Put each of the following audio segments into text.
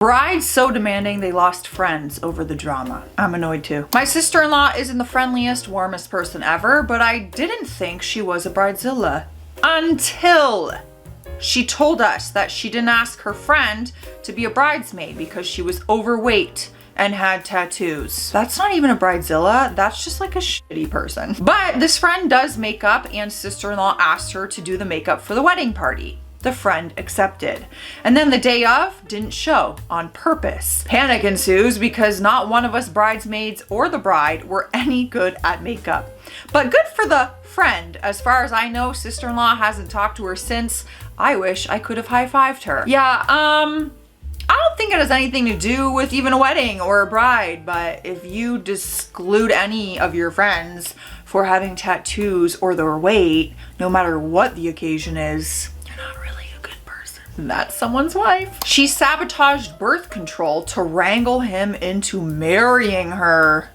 Brides so demanding they lost friends over the drama. I'm annoyed too. My sister-in-law isn't the friendliest, warmest person ever, but I didn't think she was a bridezilla until she told us that she didn't ask her friend to be a bridesmaid because she was overweight and had tattoos. That's not even a bridezilla, that's just like a shitty person. But this friend does makeup and sister-in-law asked her to do the makeup for the wedding party. The friend accepted. And then the day of, didn't show on purpose. Panic ensues because not one of us bridesmaids or the bride were any good at makeup. But good for the friend. As far as I know, sister-in-law hasn't talked to her since. I wish I could have high-fived her. Yeah, I don't think it has anything to do with even a wedding or a bride, but if you exclude any of your friends for having tattoos or their weight, no matter what the occasion is, that's someone's wife. She sabotaged birth control to wrangle him into marrying her.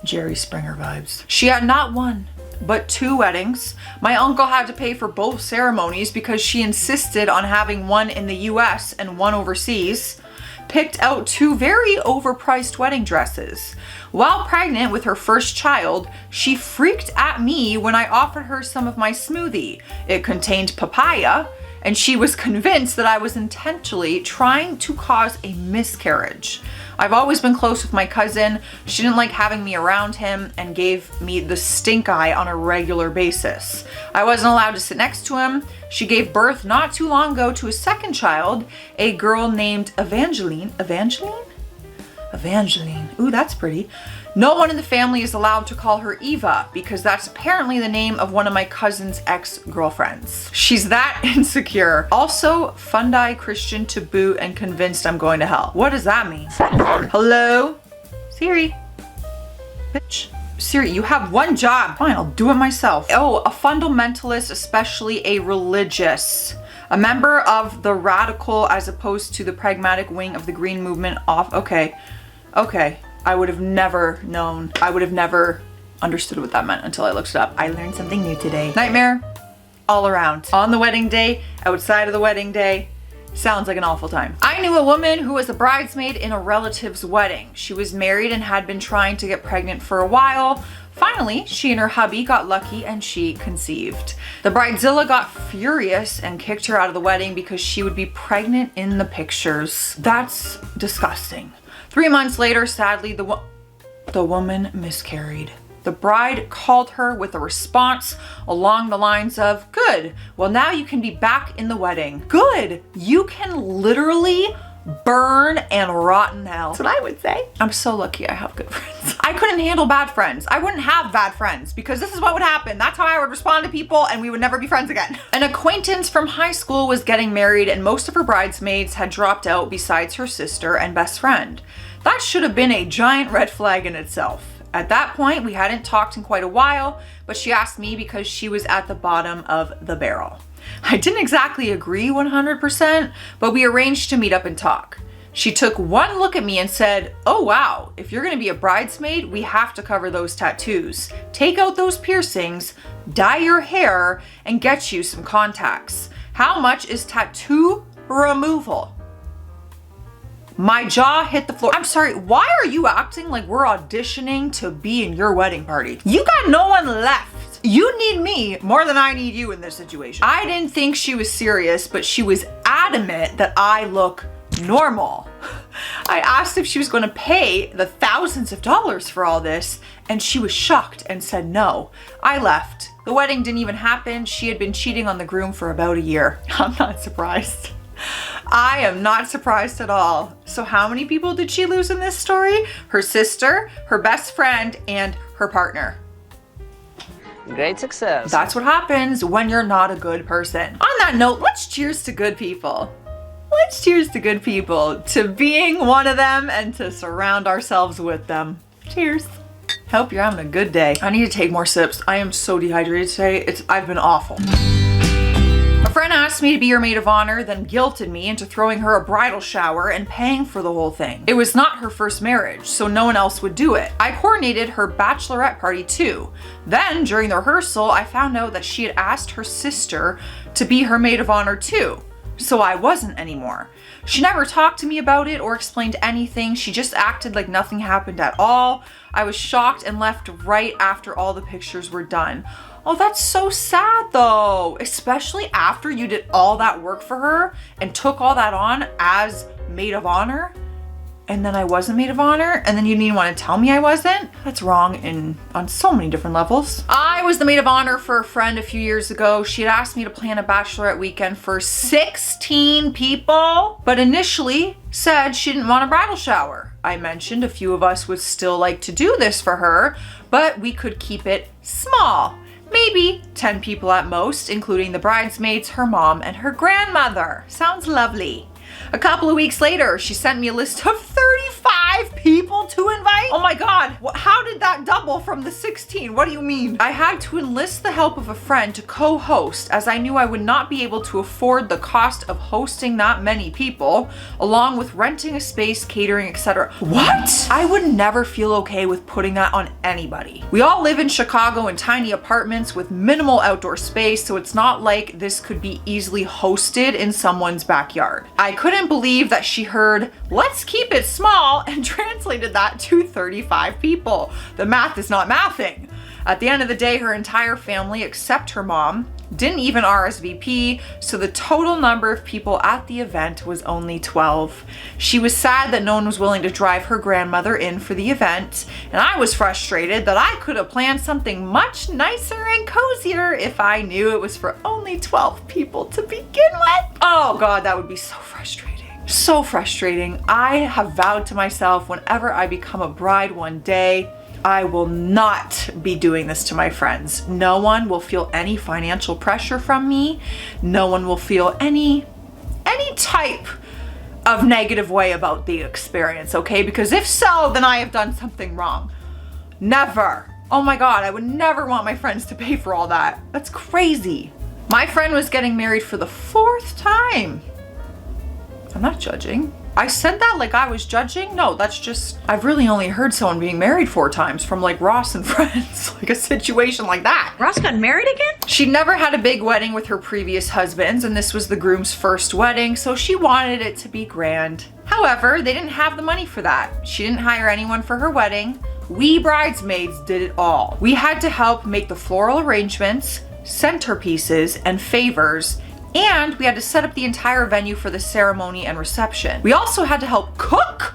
Jerry Springer vibes. She had not one, but 2 weddings. My uncle had to pay for both ceremonies because she insisted on having one in the US and one overseas. Picked out 2 very overpriced wedding dresses. While pregnant with her first child, she freaked at me when I offered her some of my smoothie. It contained papaya, and she was convinced that I was intentionally trying to cause a miscarriage. I've always been close with my cousin. She didn't like having me around him and gave me the stink eye on a regular basis. I wasn't allowed to sit next to him. She gave birth not too long ago to a second child, a girl named Evangeline. Ooh, that's pretty. No one in the family is allowed to call her Eva because that's apparently the name of one of my cousin's ex-girlfriends. She's that insecure. Also, Fungi Christian to boot and convinced I'm going to hell. What does that mean? Hello? Siri? Bitch. Siri, you have one job. Fine, I'll do it myself. Oh, a fundamentalist, especially a religious. A member of the radical as opposed to the pragmatic wing of the green movement off. Okay. I would have never known. I would have never understood what that meant until I looked it up. I learned something new today. Nightmare all around. On the wedding day, outside of the wedding day. Sounds like an awful time. I knew a woman who was a bridesmaid in a relative's wedding. She was married and had been trying to get pregnant for a while. Finally, she and her hubby got lucky and she conceived. The bridezilla got furious and kicked her out of the wedding because she would be pregnant in the pictures. That's disgusting. 3 months later, sadly, the woman miscarried. The bride called her with a response along the lines of, "Good, well now you can be back in the wedding." Good, you can literally burn and rot in hell. That's what I would say. I'm so lucky I have good friends. I couldn't handle bad friends. I wouldn't have bad friends because this is what would happen. That's how I would respond to people and we would never be friends again. An acquaintance from high school was getting married and most of her bridesmaids had dropped out besides her sister and best friend. That should have been a giant red flag in itself. At that point, we hadn't talked in quite a while, but she asked me because she was at the bottom of the barrel. I didn't exactly agree 100%, but we arranged to meet up and talk. She took one look at me and said, "Oh wow, if you're gonna be a bridesmaid, we have to cover those tattoos. Take out those piercings, dye your hair, and get you some contacts. How much is tattoo removal?" My jaw hit the floor. I'm sorry, why are you acting like we're auditioning to be in your wedding party? You got no one left. You need me more than I need you in this situation. I didn't think she was serious, but she was adamant that I look normal. I asked if she was going to pay the thousands of dollars for all this, and she was shocked and said no. I left. The wedding didn't even happen. She had been cheating on the groom for about a year. I'm not surprised. I am not surprised at all. So how many people did she lose in this story? Her sister, her best friend, and her partner. Great success. That's what happens when you're not a good person. On that note, let's cheers to good people. Let's cheers to good people, to being one of them and to surround ourselves with them. Cheers. Hope you're having a good day. I need to take more sips. I am so dehydrated today. I've been awful. A friend asked me to be her maid of honor, then guilted me into throwing her a bridal shower and paying for the whole thing. It was not her first marriage, so no one else would do it. I coordinated her bachelorette party too. Then, during the rehearsal, I found out that she had asked her sister to be her maid of honor too. so I wasn't anymore. She never talked to me about it or explained anything. She just acted like nothing happened at all. I was shocked and left right after all the pictures were done. Oh, that's so sad though, especially after you did all that work for her and took all that on as maid of honor. And then I wasn't maid of honor, and then you didn't even want to tell me I wasn't? That's wrong on so many different levels. I was the maid of honor for a friend a few years ago. She had asked me to plan a bachelorette weekend for 16 people, but initially said she didn't want a bridal shower. I mentioned a few of us would still like to do this for her, but we could keep it small. Maybe 10 people at most, including the bridesmaids, her mom, and her grandmother. Sounds lovely. A couple of weeks later, she sent me a list of 35 people to invite. Oh my God, how did that double from the 16? What do you mean? I had to enlist the help of a friend to co-host, as I knew I would not be able to afford the cost of hosting that many people, along with renting a space, catering, etc. What? I would never feel okay with putting that on anybody. We all live in Chicago in tiny apartments with minimal outdoor space, so it's not like this could be easily hosted in someone's backyard. I couldn't believe that she heard, "Let's keep it small," and translated that to 35 people. The math is not mathing. At the end of the day, her entire family, except her mom, didn't even RSVP, so the total number of people at the event was only 12. She was sad that no one was willing to drive her grandmother in for the event, and I was frustrated that I could have planned something much nicer and cozier if I knew it was for only 12 people to begin with. Oh God, that would be so frustrating. So frustrating. I have vowed to myself, whenever I become a bride one day, I will not be doing this to my friends. No one will feel any financial pressure from me. No one will feel any type of negative way about the experience, okay? Because if so, then I have done something wrong. Never. Oh my God, I would never want my friends to pay for all that. That's crazy. My friend was getting married for the 4th time. I'm not judging. I said that like I was judging. No, that's just, I've really only heard someone being married 4 times from like Ross and Friends, like a situation like that. Ross got married again? She never had a big wedding with her previous husbands, and this was the groom's first wedding, so she wanted it to be grand. However, they didn't have the money for that. She didn't hire anyone for her wedding. We bridesmaids did it all. We had to help make the floral arrangements, centerpieces, and favors, and we had to set up the entire venue for the ceremony and reception. We also had to help cook,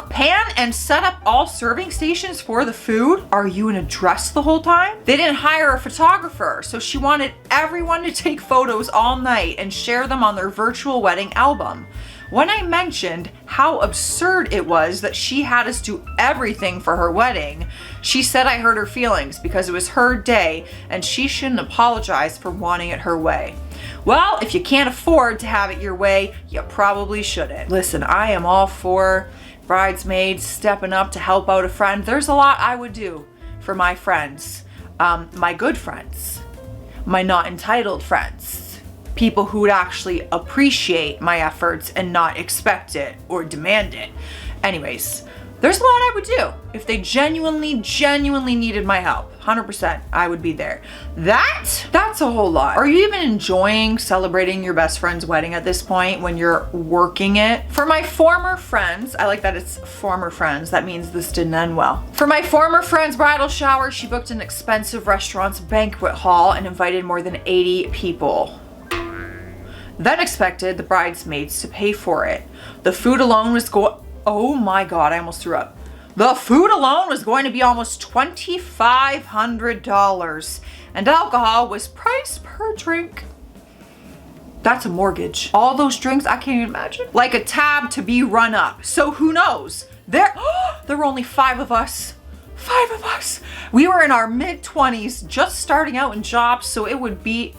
pan, and set up all serving stations for the food. Are you in a dress the whole time? They didn't hire a photographer, so she wanted everyone to take photos all night and share them on their virtual wedding album. When I mentioned how absurd it was that she had us do everything for her wedding, she said I hurt her feelings because it was her day and she shouldn't apologize for wanting it her way. Well, if you can't afford to have it your way, you probably shouldn't. Listen, I am all for bridesmaids stepping up to help out a friend. There's a lot I would do for my friends, my good friends, my not entitled friends, people who would actually appreciate my efforts and not expect it or demand it. Anyways, there's a lot I would do if they genuinely needed my help. 100%, I would be there. That's a whole lot. Are you even enjoying celebrating your best friend's wedding at this point when you're working it? For my former friends, I like that it's former friends. That means this didn't end well. For my former friend's bridal shower, she booked an expensive restaurant's banquet hall and invited more than 80 people. Then expected the bridesmaids to pay for it. The food alone was oh my God, I almost threw up. The food alone was going to be almost $2,500, and alcohol was priced per drink. That's a mortgage. All those drinks, I can't even imagine. Like a tab to be run up. So who knows? There were only 5 of us. 5 of us. We were in our mid-20s, just starting out in jobs, so it would be...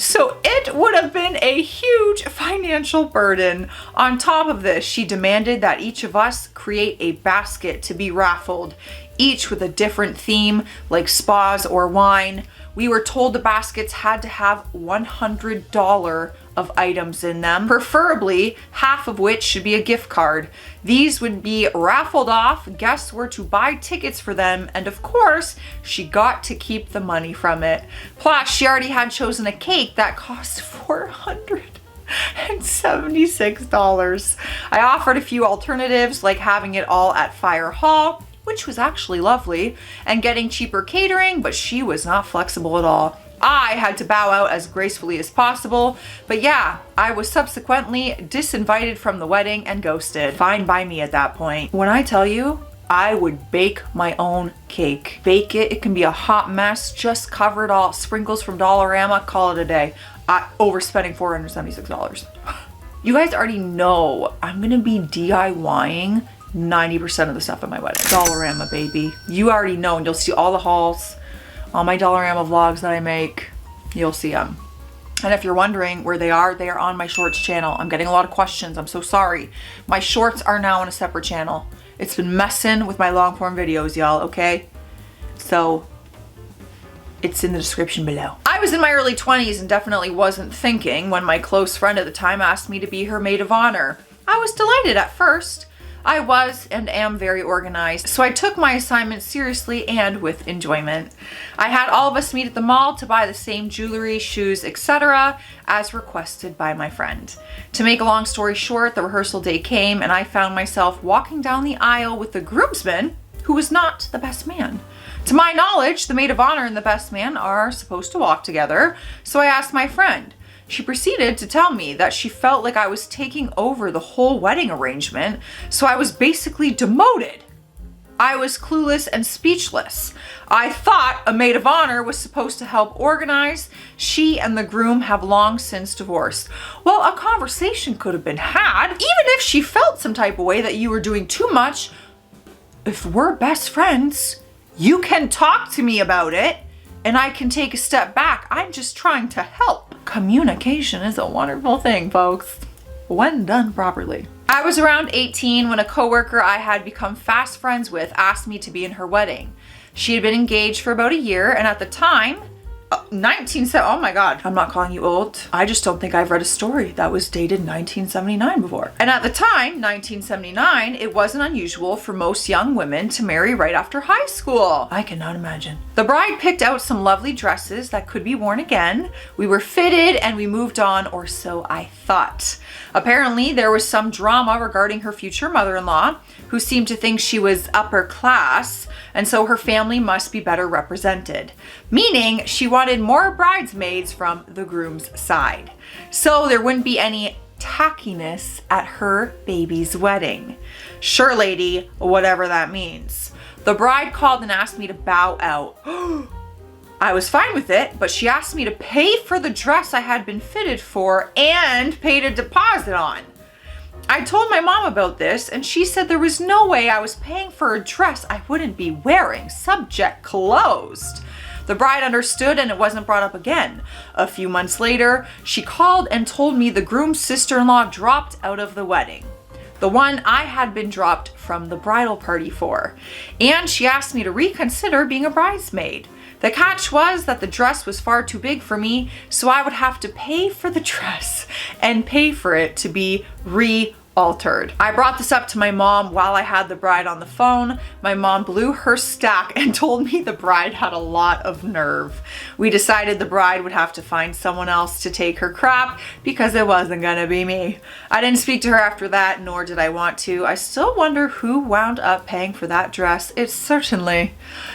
So it would have been a huge financial burden. On top of this, she demanded that each of us create a basket to be raffled, each with a different theme, like spas or wine. We were told the baskets had to have $100 of items in them, preferably half of which should be a gift card. These would be raffled off, guests were to buy tickets for them, and of course, she got to keep the money from it. Plus, she already had chosen a cake that cost $476. I offered a few alternatives, like having it all at Fire Hall, which was actually lovely, and getting cheaper catering, but she was not flexible at all. I had to bow out as gracefully as possible, but yeah, I was subsequently disinvited from the wedding and ghosted. Fine by me at that point. When I tell you, I would bake my own cake. Bake it, it can be a hot mess, just cover it all, sprinkles from Dollarama, call it a day. Overspending $476. You guys already know I'm gonna be DIYing 90% of the stuff at my wedding. Dollarama, baby. You already know, and you'll see all the hauls, all my Dollarama vlogs that I make, you'll see them. And if you're wondering where they are on my shorts channel. I'm getting a lot of questions, I'm so sorry. My shorts are now on a separate channel. It's been messing with my long form videos, y'all, okay? So, it's in the description below. I was in my early 20s and definitely wasn't thinking when my close friend at the time asked me to be her maid of honor. I was delighted at first. I was and am very organized, so I took my assignment seriously and with enjoyment. I had all of us meet at the mall to buy the same jewelry, shoes, etc. as requested by my friend. To make a long story short, the rehearsal day came and I found myself walking down the aisle with the groomsman, who was not the best man. To my knowledge, the maid of honor and the best man are supposed to walk together, so I asked my friend. She proceeded to tell me that she felt like I was taking over the whole wedding arrangement, so I was basically demoted. I was clueless and speechless. I thought a maid of honor was supposed to help organize. She and the groom have long since divorced. Well, a conversation could have been had. Even if she felt some type of way that you were doing too much, if we're best friends, you can talk to me about it and I can take a step back. I'm just trying to help. Communication is a wonderful thing, folks, when done properly. I was around 18 when a coworker I had become fast friends with asked me to be in her wedding. She had been engaged for about a year, and at the time, oh my God, I'm not calling you old. I just don't think I've read a story that was dated 1979 before. And at the time, 1979, it wasn't unusual for most young women to marry right after high school. I cannot imagine. The bride picked out some lovely dresses that could be worn again. We were fitted and we moved on, or so I thought. Apparently, there was some drama regarding her future mother-in-law, who seemed to think she was upper class, and so her family must be better represented. Meaning, she wanted more bridesmaids from the groom's side, so there wouldn't be any tackiness at her baby's wedding. Sure, lady, whatever that means. The bride called and asked me to bow out. I was fine with it, but she asked me to pay for the dress I had been fitted for and paid a deposit on. I told my mom about this and she said there was no way I was paying for a dress I wouldn't be wearing. Subject closed. The bride understood and it wasn't brought up again. A few months later, she called and told me the groom's sister-in-law dropped out of the wedding. The one I had been dropped from the bridal party for. And she asked me to reconsider being a bridesmaid. The catch was that the dress was far too big for me, so I would have to pay for the dress and pay for it to be altered. I brought this up to my mom while I had the bride on the phone. My mom blew her stack and told me the bride had a lot of nerve. We decided the bride would have to find someone else to take her crap because it wasn't gonna be me. I didn't speak to her after that, nor did I want to. I still wonder who wound up paying for that dress. It certainly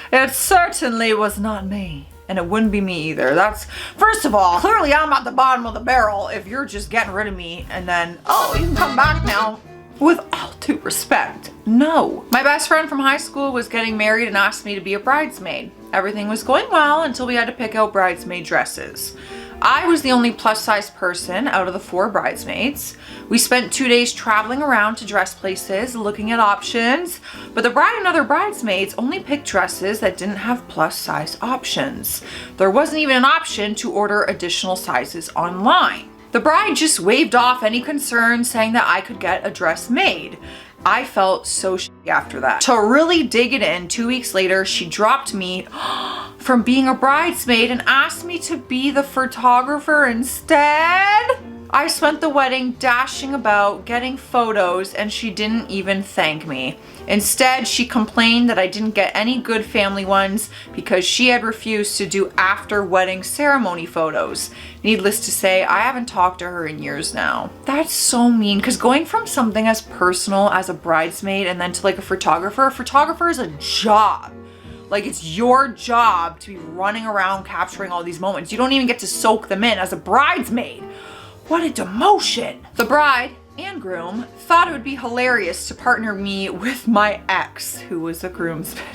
was not me. And it wouldn't be me either. That's, first of all, clearly I'm at the bottom of the barrel if you're just getting rid of me and then, oh, you can come back now. With all due respect, no. My best friend from high school was getting married and asked me to be a bridesmaid. Everything was going well until we had to pick out bridesmaid dresses. I was the only plus-size person out of the 4 bridesmaids. We spent 2 days traveling around to dress places, looking at options, but the bride and other bridesmaids only picked dresses that didn't have plus-size options. There wasn't even an option to order additional sizes online. The bride just waved off any concerns, saying that I could get a dress made. I felt so shitty after that. To really dig it in, 2 weeks later, she dropped me from being a bridesmaid and asked me to be the photographer instead. I spent the wedding dashing about, getting photos, and she didn't even thank me. Instead, she complained that I didn't get any good family ones because she had refused to do after wedding ceremony photos. Needless to say, I haven't talked to her in years now. That's so mean, because going from something as personal as a bridesmaid and then to like a photographer is a job. Like, it's your job to be running around capturing all these moments. You don't even get to soak them in as a bridesmaid. What a demotion. The bride and groom thought it would be hilarious to partner me with my ex, who was a groomsman.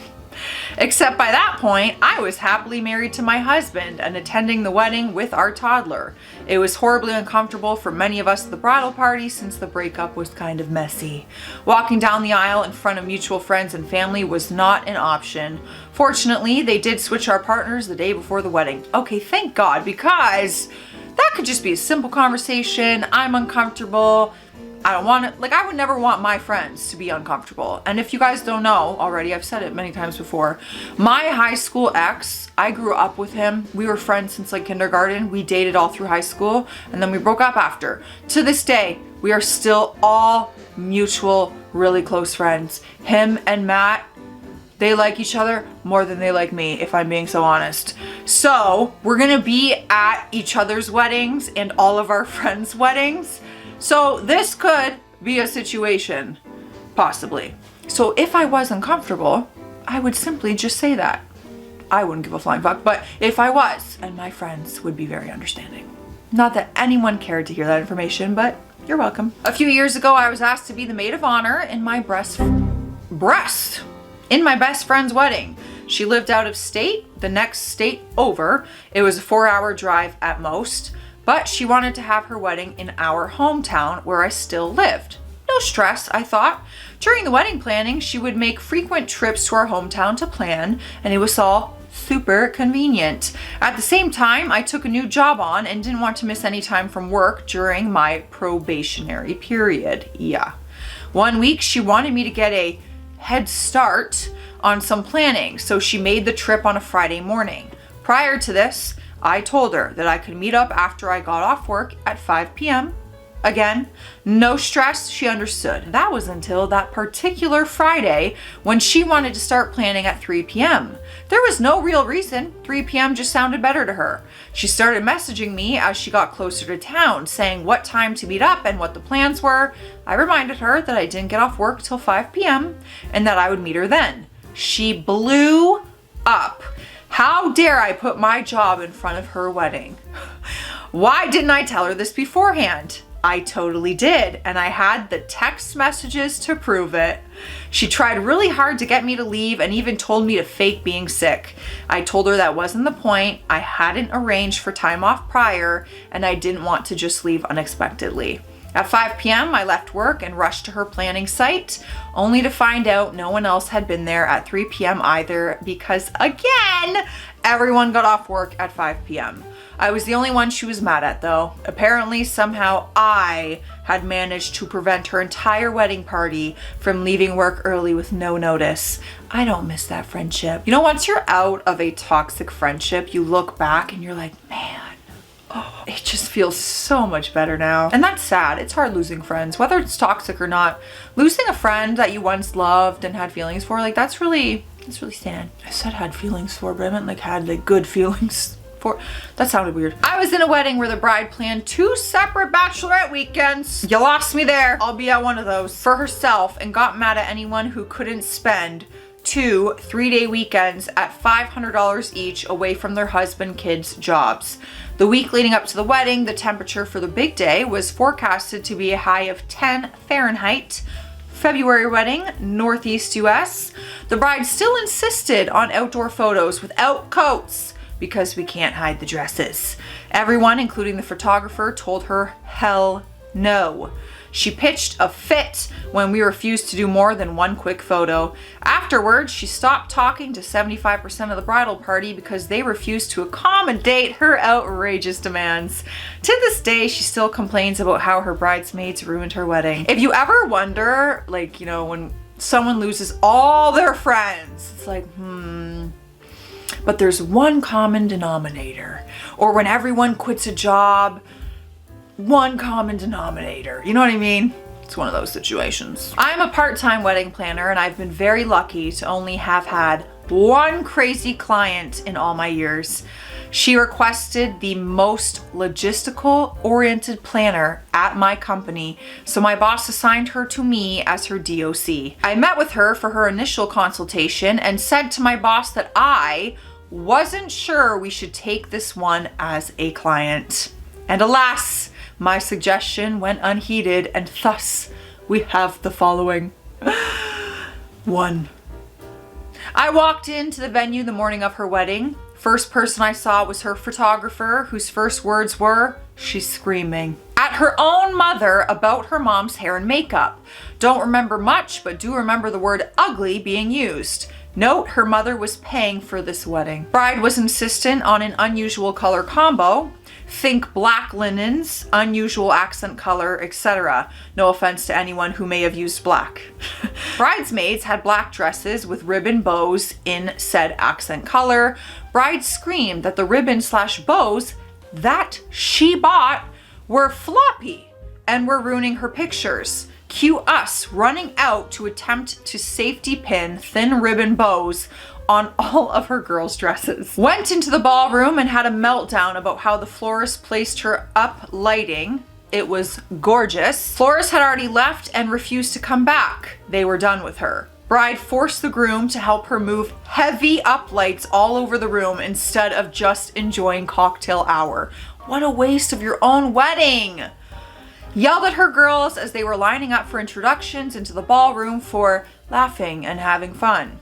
Except by that point, I was happily married to my husband and attending the wedding with our toddler. It was horribly uncomfortable for many of us at the bridal party since the breakup was kind of messy. Walking down the aisle in front of mutual friends and family was not an option. Fortunately, they did switch our partners the day before the wedding. Okay, thank God, because that could just be a simple conversation. I'm uncomfortable. I don't want it. Like, I would never want my friends to be uncomfortable. And if you guys don't know already, I've said it many times before. My high school ex, I grew up with him. We were friends since like kindergarten. We dated all through high school and then we broke up after. To this day, we are still all mutual, really close friends. Him and Matt, they like each other more than they like me, if I'm being so honest. So we're gonna be at each other's weddings and all of our friends' weddings. So this could be a situation, possibly. So if I was uncomfortable, I would simply just say that. I wouldn't give a flying fuck, but if I was, and my friends would be very understanding. Not that anyone cared to hear that information, but you're welcome. A few years ago, I was asked to be the maid of honor in my in my best friend's wedding. She lived out of state, the next state over. It was a 4-hour drive at most. But she wanted to have her wedding in our hometown where I still lived. No stress, I thought. During the wedding planning, she would make frequent trips to our hometown to plan, and it was all super convenient. At the same time, I took a new job on and didn't want to miss any time from work during my probationary period. Yeah. One week, she wanted me to get a head start on some planning, so she made the trip on a Friday morning. Prior to this, I told her that I could meet up after I got off work at 5 p.m. Again, no stress, she understood. That was until that particular Friday when she wanted to start planning at 3 p.m. There was no real reason. 3 p.m. just sounded better to her. She started messaging me as she got closer to town, saying what time to meet up and what the plans were. I reminded her that I didn't get off work till 5 p.m. and that I would meet her then. She blew up. How dare I put my job in front of her wedding? Why didn't I tell her this beforehand? I totally did, and I had the text messages to prove it. She tried really hard to get me to leave and even told me to fake being sick. I told her that wasn't the point. I hadn't arranged for time off prior, and I didn't want to just leave unexpectedly. At 5 p.m., I left work and rushed to her planning site, only to find out no one else had been there at 3 p.m. either because, again, everyone got off work at 5 p.m. I was the only one she was mad at, though. Apparently, somehow I had managed to prevent her entire wedding party from leaving work early with no notice. I don't miss that friendship. You know, once you're out of a toxic friendship, you look back and you're like, man, oh, it just feels so much better now. And that's sad. It's hard losing friends, whether it's toxic or not. Losing a friend that you once loved and had feelings for, like, that's really sad. I said had feelings for, but I meant like had like good feelings for. That sounded weird. I was in a wedding where the bride planned 2 separate bachelorette weekends. You lost me there. I'll be at one of those. For herself, and got mad at anyone who couldn't spend 2 3-day weekends at $500 each away from their husband, kids' jobs. The week leading up to the wedding, the temperature for the big day was forecasted to be a high of 10 Fahrenheit. February wedding, Northeast US. The bride still insisted on outdoor photos without coats because we can't hide the dresses. Everyone, including the photographer, told her hell no. She pitched a fit when we refused to do more than one quick photo. Afterwards, she stopped talking to 75% of the bridal party because they refused to accommodate her outrageous demands. To this day, she still complains about how her bridesmaids ruined her wedding. If you ever wonder, like, you know, when someone loses all their friends, it's like, but there's one common denominator. Or when everyone quits a job, one common denominator. You know what I mean? It's one of those situations. I'm a part-time wedding planner, and I've been very lucky to only have had one crazy client in all my years. She requested the most logistical oriented planner at my company, so my boss assigned her to me as her DOC. I met with her for her initial consultation and said to my boss that I wasn't sure we should take this one as a client. And alas, my suggestion went unheeded, and thus we have the following. 1. I walked into the venue the morning of her wedding. First person I saw was her photographer, whose first words were, "She's screaming," at her own mother about her mom's hair and makeup. Don't remember much, but do remember the word ugly being used. Note, her mother was paying for this wedding. Bride was insistent on an unusual color combo. Think black linens, unusual accent color, etc. No offense to anyone who may have used black. Bridesmaids had black dresses with ribbon bows in said accent color. Bride screamed that the ribbon/bows that she bought were floppy and were ruining her pictures. Cue us running out to attempt to safety pin thin ribbon bows on all of her girls' dresses. Went into the ballroom and had a meltdown about how the florist placed her up lighting. It was gorgeous. Florist had already left and refused to come back. They were done with her. Bride forced the groom to help her move heavy up lights all over the room instead of just enjoying cocktail hour. What a waste of your own wedding. Yelled at her girls as they were lining up for introductions into the ballroom for laughing and having fun.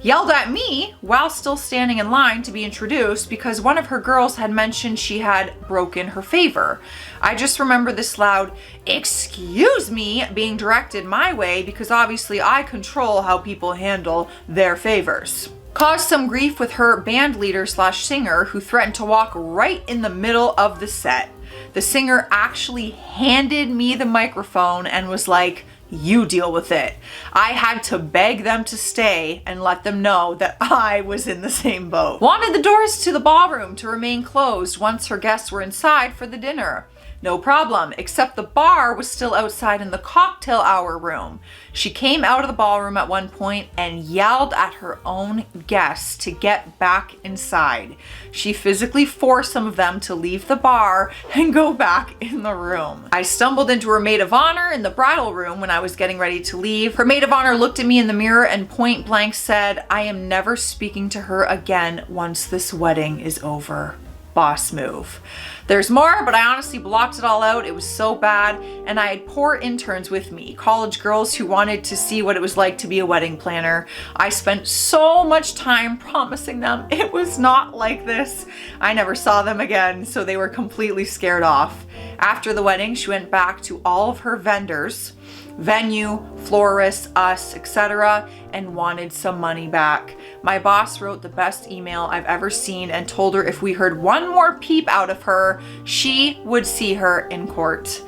Yelled at me while still standing in line to be introduced because one of her girls had mentioned she had broken her favor. I just remember this loud, "Excuse me," being directed my way because obviously I control how people handle their favors. Caused some grief with her band leader/singer who threatened to walk right in the middle of the set. The singer actually handed me the microphone and was like, "You deal with it." I had to beg them to stay and let them know that I was in the same boat. Wanted the doors to the ballroom to remain closed once her guests were inside for the dinner. No problem, except the bar was still outside in the cocktail hour room. She came out of the ballroom at one point and yelled at her own guests to get back inside. She physically forced some of them to leave the bar and go back in the room. I stumbled into her maid of honor in the bridal room when I was getting ready to leave. Her maid of honor looked at me in the mirror and point blank said, "I am never speaking to her again once this wedding is over." Boss move. There's more, but I honestly blocked it all out. It was so bad, and I had poor interns with me, college girls who wanted to see what it was like to be a wedding planner. I spent so much time promising them it was not like this. I never saw them again, so they were completely scared off. After the wedding, she went back to all of her vendors, venue, florists, us, etc., and wanted some money back. My boss wrote the best email I've ever seen and told her if we heard one more peep out of her, she would see her in court.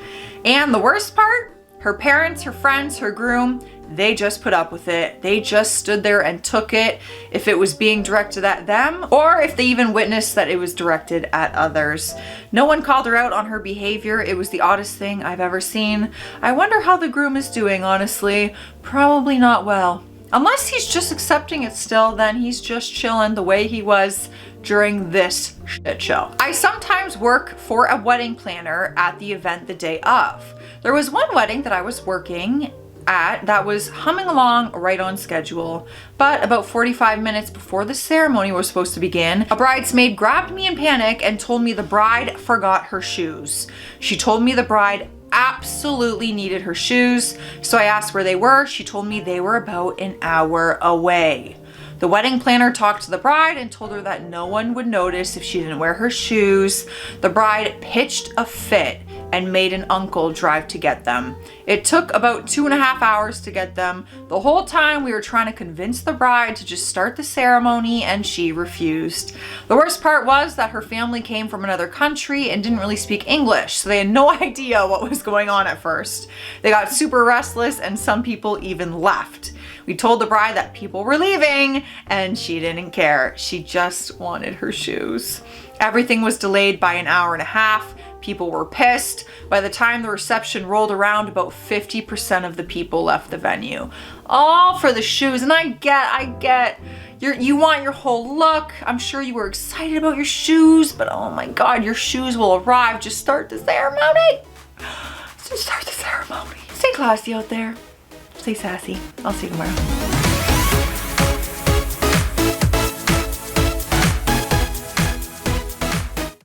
And the worst part, her parents, her friends, her groom, they just put up with it. They just stood there and took it if it was being directed at them or if they even witnessed that it was directed at others. No one called her out on her behavior. It was the oddest thing I've ever seen. I wonder how the groom is doing, honestly. Probably not well. Unless he's just accepting it still, then he's just chilling the way he was during this shit show. I sometimes work for a wedding planner at the event the day of. There was one wedding that I was working at that was humming along right on schedule, but about 45 minutes before the ceremony was supposed to begin, a bridesmaid grabbed me in panic and told me the bride forgot her shoes. She told me the bride absolutely needed her shoes, so I asked where they were. She told me they were about an hour away. The wedding planner talked to the bride and told her that no one would notice if she didn't wear her shoes. The bride pitched a fit and made an uncle drive to get them. It took about 2.5 hours to get them. The whole time we were trying to convince the bride to just start the ceremony and she refused. The worst part was that her family came from another country and didn't really speak English, so they had no idea what was going on at first. They got super restless and some people even left. We told the bride that people were leaving and she didn't care. She just wanted her shoes. Everything was delayed by 1.5 hours. People were pissed. By the time the reception rolled around, about 50% of the people left the venue. All for the shoes. And I get, you want your whole look. I'm sure you were excited about your shoes, but oh my God, your shoes will arrive. Just start the ceremony. Just start the ceremony. Stay classy out there. Stay sassy. I'll see you tomorrow.